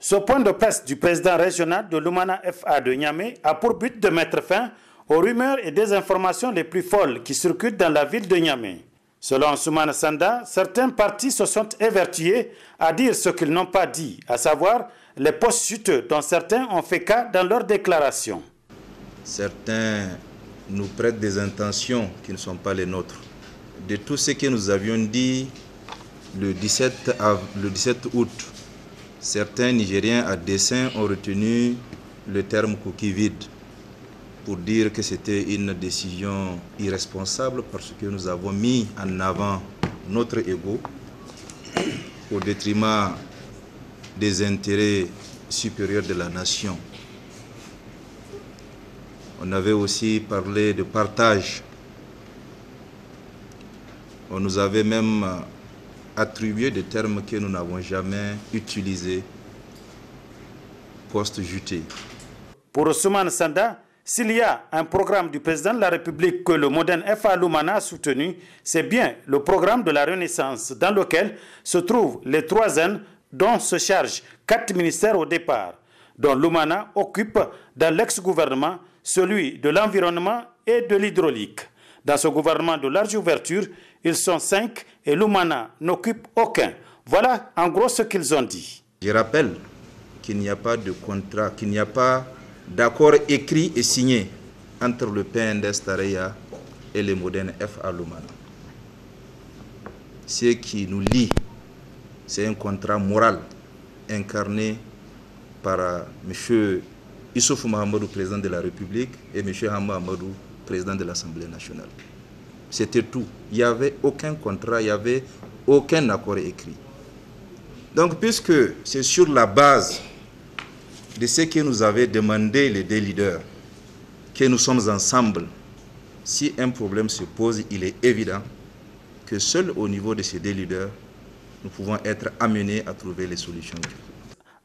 Ce point de presse du président régional de Lumana FA de Niamey a pour but de mettre fin aux rumeurs et désinformations les plus folles qui circulent dans la ville de Niamey. Selon Soumana Sanda, certains partis se sont évertués à dire ce qu'ils n'ont pas dit, à savoir les postes juteux dont certains ont fait cas dans leurs déclarations. Certains nous prêtent des intentions qui ne sont pas les nôtres. De tout ce que nous avions dit le 17 août, certains Nigériens à dessein ont retenu le terme coquille vide pour dire que c'était une décision irresponsable parce que nous avons mis en avant notre ego au détriment des intérêts supérieurs de la nation. On avait aussi parlé de partage. On nous avait même attribué des termes que nous n'avons jamais utilisés, poste juté. Pour Soumana Sanda, s'il y a un programme du président de la République que le Modène FA Lumana a soutenu, c'est bien le programme de la Renaissance dans lequel se trouvent les 3 N dont se chargent 4 ministères au départ, dont Lumana occupe dans l'ex-gouvernement celui de l'environnement et de l'hydraulique. Dans ce gouvernement de large ouverture, ils sont 5 et Lumana n'occupe aucun. Voilà en gros ce qu'ils ont dit. Je rappelle qu'il n'y a pas de contrat, qu'il n'y a pas d'accord écrit et signé entre le PNDS Tareya et le Modène FA Lumana. Ce qui nous lie, c'est un contrat moral incarné par M. Issoufou Mahamadou, président de la République, et M. Hama Amadou, président de l'Assemblée nationale. C'était tout. Il n'y avait aucun contrat, il n'y avait aucun accord écrit. Donc, puisque c'est sur la base de ce que nous avaient demandé les deux leaders, que nous sommes ensemble, si un problème se pose, il est évident que seul au niveau de ces deux leaders, nous pouvons être amenés à trouver les solutions.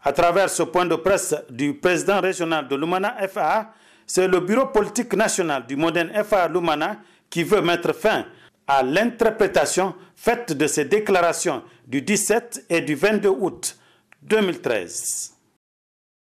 À travers ce point de presse du président régional de Lumana FA, c'est le bureau politique national du Modène FA Lumana qui veut mettre fin à l'interprétation faite de ces déclarations du 17 et du 22 août 2013.